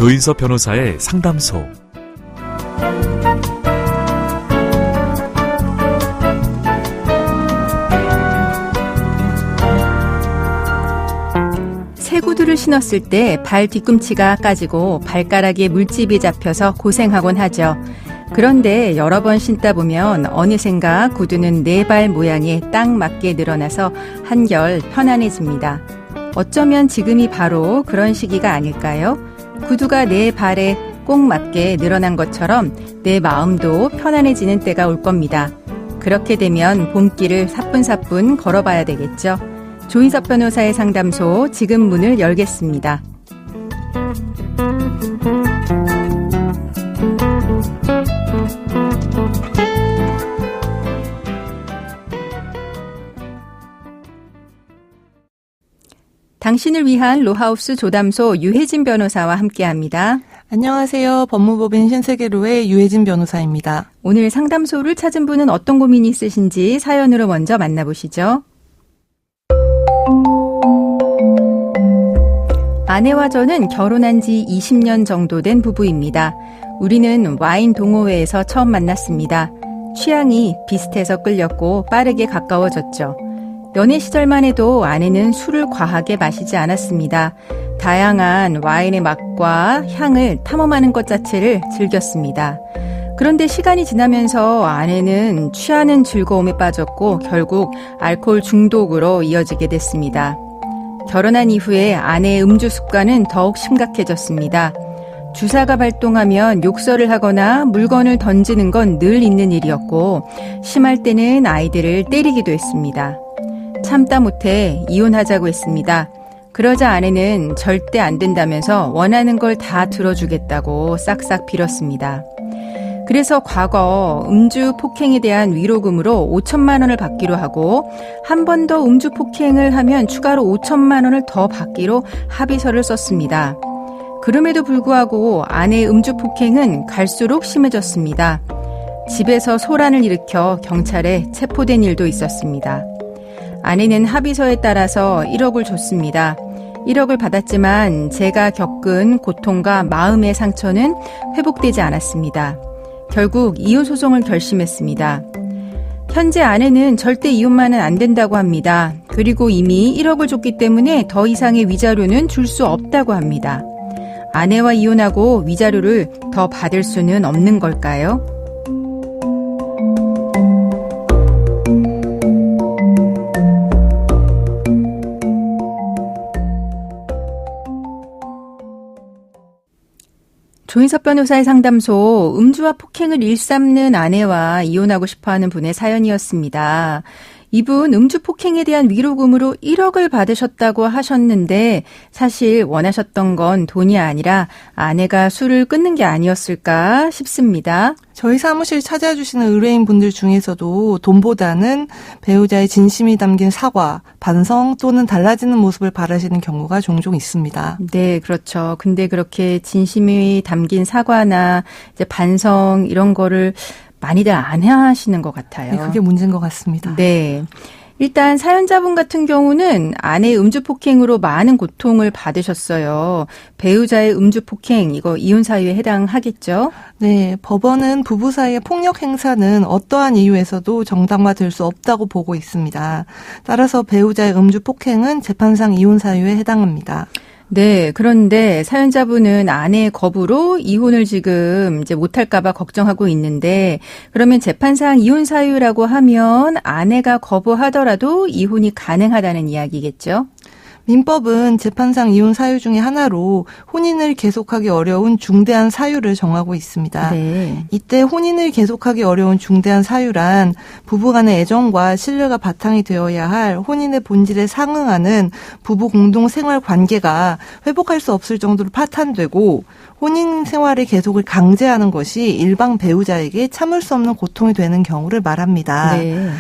조인섭 변호사의 상담소. 새 구두를 신었을 때 발 뒤꿈치가 까지고 발가락에 물집이 잡혀서 고생하곤 하죠. 그런데 여러 번 신다 보면 어느샌가 구두는 내 발 모양에 딱 맞게 늘어나서 한결 편안해집니다. 어쩌면 지금이 바로 그런 시기가 아닐까요? 구두가 내 발에 꼭 맞게 늘어난 것처럼 내 마음도 편안해지는 때가 올 겁니다. 그렇게 되면 봄길을 사뿐사뿐 걸어봐야 되겠죠. 조인섭 변호사의 상담소 지금 문을 열겠습니다. 당신을 위한 로하우스 조담소 유혜진 변호사와 함께합니다. 안녕하세요. 법무법인 신세계로의 유혜진 변호사입니다. 오늘 상담소를 찾은 분은 어떤 고민이 있으신지 사연으로 먼저 만나보시죠. 아내와 저는 결혼한 지 20년 정도 된 부부입니다. 우리는 와인 동호회에서 처음 만났습니다. 취향이 비슷해서 끌렸고 빠르게 가까워졌죠. 연애 시절만 해도 아내는 술을 과하게 마시지 않았습니다. 다양한 와인의 맛과 향을 탐험하는 것 자체를 즐겼습니다. 그런데 시간이 지나면서 아내는 취하는 즐거움에 빠졌고 결국 알코올 중독으로 이어지게 됐습니다. 결혼한 이후에 아내의 음주 습관은 더욱 심각해졌습니다. 주사가 발동하면 욕설을 하거나 물건을 던지는 건 늘 있는 일이었고 심할 때는 아이들을 때리기도 했습니다. 참다 못해 이혼하자고 했습니다. 그러자 아내는 절대 안 된다면서 원하는 걸 다 들어주겠다고 싹싹 빌었습니다. 그래서 과거 음주 폭행에 대한 위로금으로 5천만 원을 받기로 하고 한 번 더 음주 폭행을 하면 추가로 5천만 원을 더 받기로 합의서를 썼습니다. 그럼에도 불구하고 아내의 음주 폭행은 갈수록 심해졌습니다. 집에서 소란을 일으켜 경찰에 체포된 일도 있었습니다. 아내는 합의서에 따라서 1억을 줬습니다. 1억을 받았지만 제가 겪은 고통과 마음의 상처는 회복되지 않았습니다. 결국 이혼 소송을 결심했습니다. 현재 아내는 절대 이혼만은 안 된다고 합니다. 그리고 이미 1억을 줬기 때문에 더 이상의 위자료는 줄 수 없다고 합니다. 아내와 이혼하고 위자료를 더 받을 수는 없는 걸까요? 조인섭 변호사의 상담소, 음주와 폭행을 일삼는 아내와 이혼하고 싶어하는 분의 사연이었습니다. 이분 음주 폭행에 대한 위로금으로 1억을 받으셨다고 하셨는데 사실 원하셨던 건 돈이 아니라 아내가 술을 끊는 게 아니었을까 싶습니다. 저희 사무실 찾아주시는 의뢰인분들 중에서도 돈보다는 배우자의 진심이 담긴 사과, 반성 또는 달라지는 모습을 바라시는 경우가 종종 있습니다. 네, 그렇죠. 근데 그렇게 진심이 담긴 사과나 이제 반성 이런 거를 많이들 안 하시는 것 같아요. 네, 그게 문제인 것 같습니다. 네. 일단 사연자분 같은 경우는 아내의 음주 폭행으로 많은 고통을 받으셨어요. 배우자의 음주 폭행, 이거 이혼 사유에 해당하겠죠? 네, 법원은 부부 사이의 폭력 행사는 어떠한 이유에서도 정당화될 수 없다고 보고 있습니다. 따라서 배우자의 음주 폭행은 재판상 이혼 사유에 해당합니다. 네, 그런데 사연자분은 아내의 거부로 이혼을 지금 이제 못할까봐 걱정하고 있는데, 그러면 재판상 이혼 사유라고 하면 아내가 거부하더라도 이혼이 가능하다는 이야기겠죠? 민법은 재판상 이혼 사유 중에 하나로 혼인을 계속하기 어려운 중대한 사유를 정하고 있습니다. 네. 이때 혼인을 계속하기 어려운 중대한 사유란 부부간의 애정과 신뢰가 바탕이 되어야 할 혼인의 본질에 상응하는 부부 공동 생활 관계가 회복할 수 없을 정도로 파탄되고 혼인 생활의 계속을 강제하는 것이 일방 배우자에게 참을 수 없는 고통이 되는 경우를 말합니다. 네.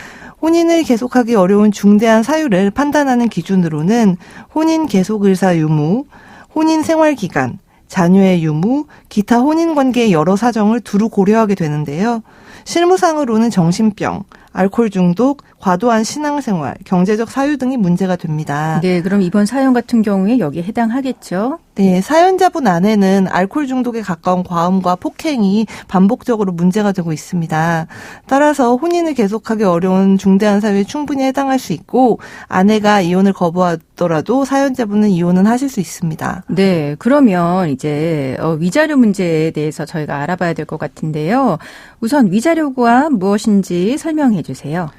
혼인을 계속하기 어려운 중대한 사유를 판단하는 기준으로는 혼인 계속 의사 유무, 혼인 생활 기간, 자녀의 유무, 기타 혼인 관계의 여러 사정을 두루 고려하게 되는데요. 실무상으로는 정신병, 알코올 중독, 과도한 신앙생활, 경제적 사유 등이 문제가 됩니다. 네, 그럼 이번 사연 같은 경우에 여기에 해당하겠죠? 네, 사연자분 아내는 알코올 중독에 가까운 과음과 폭행이 반복적으로 문제가 되고 있습니다. 따라서 혼인을 계속하기 어려운 중대한 사유에 충분히 해당할 수 있고 아내가 이혼을 거부하더라도 사연자분은 이혼은 하실 수 있습니다. 네, 그러면 이제 위자료 문제에 대해서 저희가 알아봐야 될 것 같은데요. 우선 위자료가 무엇인지 설명해 주세요.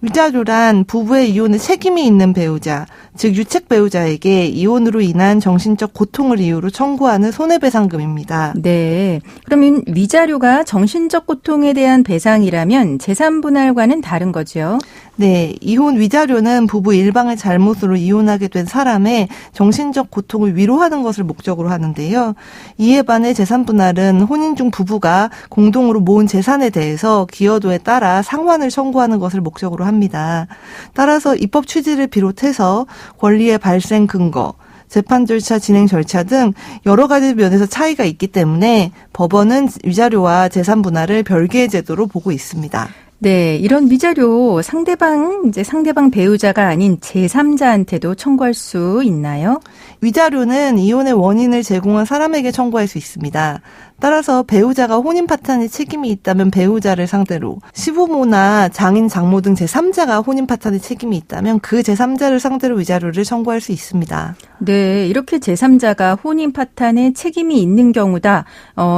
위자료란 부부의 이혼에 책임이 있는 배우자, 즉 유책 배우자에게 이혼으로 인한 정신적 고통을 이유로 청구하는 손해배상금입니다. 네, 그러면 위자료가 정신적 고통에 대한 배상이라면 재산분할과는 다른 거죠? 네, 이혼 위자료는 부부 일방의 잘못으로 이혼하게 된 사람의 정신적 고통을 위로하는 것을 목적으로 하는데요. 이에 반해 재산분할은 혼인 중 부부가 공동으로 모은 재산에 대해서 기여도에 따라 상환을 청구하는 것을 목적으로 합니다. 따라서 입법 취지를 비롯해서 권리의 발생 근거, 재판 절차, 진행 절차 등 여러 가지 면에서 차이가 있기 때문에 법원은 위자료와 재산분할을 별개의 제도로 보고 있습니다. 네, 이런 위자료 상대방 배우자가 아닌 제3자한테도 청구할 수 있나요? 위자료는 이혼의 원인을 제공한 사람에게 청구할 수 있습니다. 따라서 배우자가 혼인 파탄에 책임이 있다면 배우자를 상대로, 시부모나 장인, 장모 등 제3자가 혼인 파탄에 책임이 있다면 그 제3자를 상대로 위자료를 청구할 수 있습니다. 네, 이렇게 제3자가 혼인 파탄에 책임이 있는 경우다.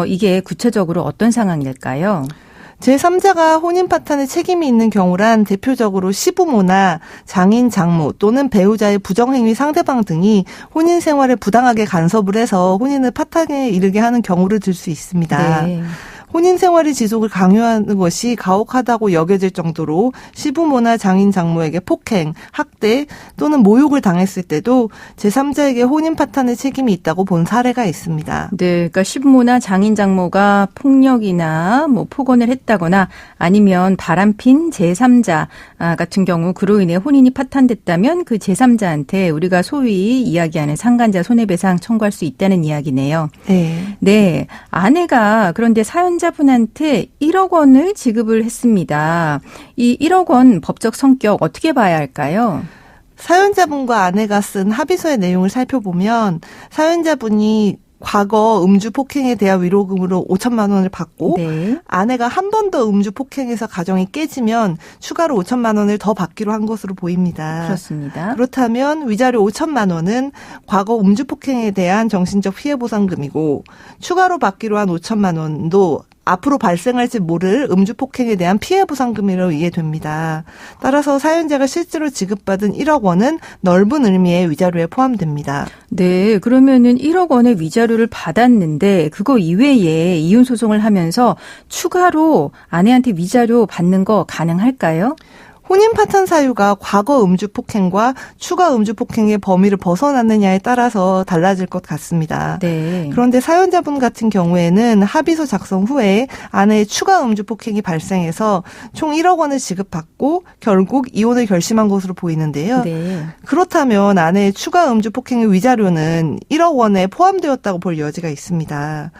이게 구체적으로 어떤 상황일까요? 제3자가 혼인 파탄에 책임이 있는 경우란 대표적으로 시부모나 장인, 장모 또는 배우자의 부정행위 상대방 등이 혼인 생활에 부당하게 간섭을 해서 혼인을 파탄에 이르게 하는 경우를 들 수 있습니다. 네. 혼인 생활의 지속을 강요하는 것이 가혹하다고 여겨질 정도로 시부모나 장인, 장모에게 폭행, 학대 또는 모욕을 당했을 때도 제3자에게 혼인 파탄의 책임이 있다고 본 사례가 있습니다. 네, 그러니까 시부모나 장인, 장모가 폭력이나 폭언을 했다거나 아니면 바람핀 제3자 같은 경우 그로 인해 혼인이 파탄됐다면 그 제3자한테 우리가 소위 이야기하는 상간자 손해배상 청구할 수 있다는 이야기네요. 네. 네, 아내가 그런데 사연자분한테 1억 원을 지급을 했습니다. 이 1억 원 법적 성격 어떻게 봐야 할까요? 사연자분과 아내가 쓴 합의서의 내용을 살펴보면 사연자분이 과거 음주 폭행에 대한 위로금으로 5천만 원을 받고 네. 아내가 한 번 더 음주 폭행해서 가정이 깨지면 추가로 5천만 원을 더 받기로 한 것으로 보입니다. 그렇습니다. 그렇다면 위자료 5천만 원은 과거 음주 폭행에 대한 정신적 피해 보상금이고 추가로 받기로 한 5천만 원도 앞으로 발생할지 모를 음주 폭행에 대한 피해 보상금으로 이해됩니다. 따라서 사연자가 실제로 지급받은 1억 원은 넓은 의미의 위자료에 포함됩니다. 네, 그러면은 1억 원의 위자료를 받았는데 그거 이외에 이혼 소송을 하면서 추가로 아내한테 위자료 받는 거 가능할까요? 혼인 파탄 사유가 과거 음주 폭행과 추가 음주 폭행의 범위를 벗어났느냐에 따라서 달라질 것 같습니다. 네. 그런데 사연자분 같은 경우에는 합의서 작성 후에 아내의 추가 음주 폭행이 발생해서 총 1억 원을 지급받고 결국 이혼을 결심한 것으로 보이는데요. 네. 그렇다면 아내의 추가 음주 폭행의 위자료는 1억 원에 포함되었다고 볼 여지가 있습니다.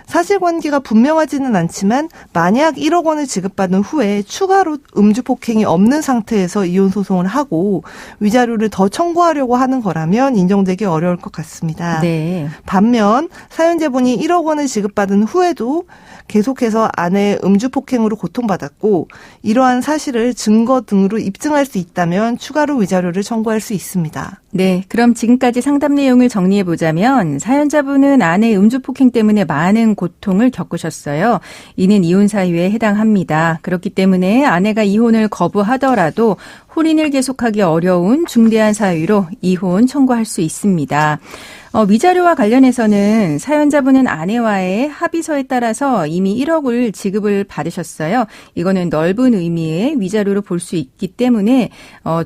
사실관계가 분명하지는 않지만 만약 1억 원을 지급받은 후에 추가로 음주 폭행이 없는 상태에서 이혼 소송을 하고 위자료를 더 청구하려고 하는 거라면 인정되기 어려울 것 같습니다. 네. 반면 사연자분이 1억 원을 지급받은 후에도 계속해서 아내의 음주 폭행으로 고통받았고 이러한 사실을 증거 등으로 입증할 수 있다면 추가로 위자료를 청구할 수 있습니다. 네, 그럼 지금까지 상담 내용을 정리해 보자면 사연자분은 아내의 음주 폭행 때문에 많은 고통을 겪으셨어요. 이는 이혼 사유에 해당합니다. 그렇기 때문에 아내가 이혼을 거부하더라도 혼인을 계속하기 어려운 중대한 사유로 이혼 청구할 수 있습니다. 위자료와 관련해서는 사연자분은 아내와의 합의서에 따라서 이미 1억을 지급을 받으셨어요. 이거는 넓은 의미의 위자료로 볼 수 있기 때문에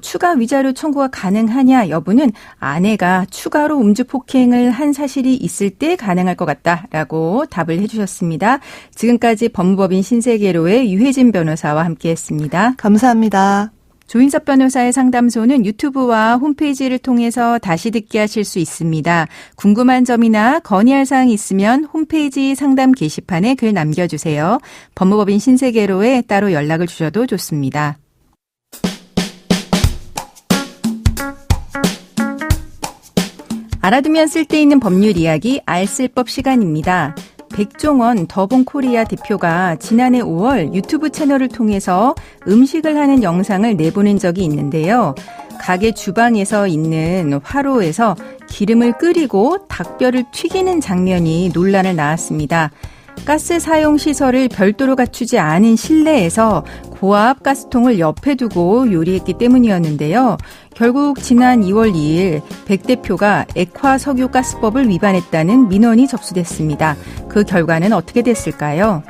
추가 위자료 청구가 가능하냐 여부는 아내가 추가로 음주 폭행을 한 사실이 있을 때 가능할 것 같다라고 답을 해주셨습니다. 지금까지 법무법인 신세계로의 유혜진 변호사와 함께했습니다. 감사합니다. 조인섭 변호사의 상담소는 유튜브와 홈페이지를 통해서 다시 듣게 하실 수 있습니다. 궁금한 점이나 건의할 사항이 있으면 홈페이지 상담 게시판에 글 남겨주세요. 법무법인 신세계로에 따로 연락을 주셔도 좋습니다. 알아두면 쓸데있는 법률 이야기 알쓸법 시간입니다. 백종원 더본코리아 대표가 지난해 5월 유튜브 채널을 통해서 음식을 하는 영상을 내보낸 적이 있는데요. 가게 주방에서 있는 화로에서 기름을 끓이고 닭뼈를 튀기는 장면이 논란을 낳았습니다. 가스 사용 시설을 별도로 갖추지 않은 실내에서 고압 가스통을 옆에 두고 요리했기 때문이었는데요. 결국 지난 2월 2일 백 대표가 액화석유가스법을 위반했다는 민원이 접수됐습니다. 그 결과는 어떻게 됐을까요?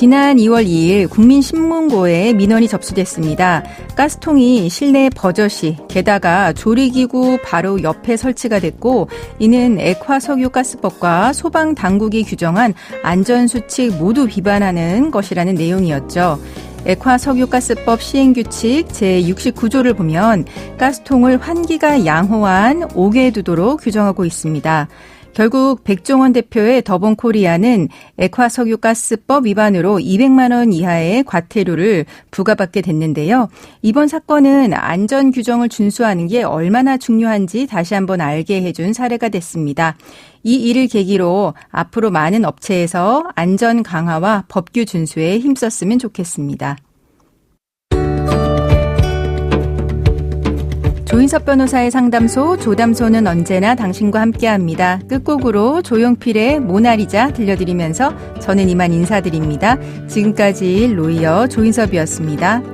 지난 2월 2일 국민신문고에 민원이 접수됐습니다. 가스통이 실내 버젓이 게다가 조리기구 바로 옆에 설치가 됐고 이는 액화석유가스법과 소방당국이 규정한 안전수칙 모두 위반하는 것이라는 내용이었죠. 액화석유가스법 시행규칙 제69조를 보면 가스통을 환기가 양호한 5개 두도록 규정하고 있습니다. 결국 백종원 대표의 더본코리아는 액화석유가스법 위반으로 200만 원 이하의 과태료를 부과받게 됐는데요. 이번 사건은 안전 규정을 준수하는 게 얼마나 중요한지 다시 한번 알게 해준 사례가 됐습니다. 이 일을 계기로 앞으로 많은 업체에서 안전 강화와 법규 준수에 힘썼으면 좋겠습니다. 조인섭 변호사의 상담소 조담소는 언제나 당신과 함께합니다. 끝곡으로 조용필의 모나리자 들려드리면서 저는 이만 인사드립니다. 지금까지 로이어 조인섭이었습니다.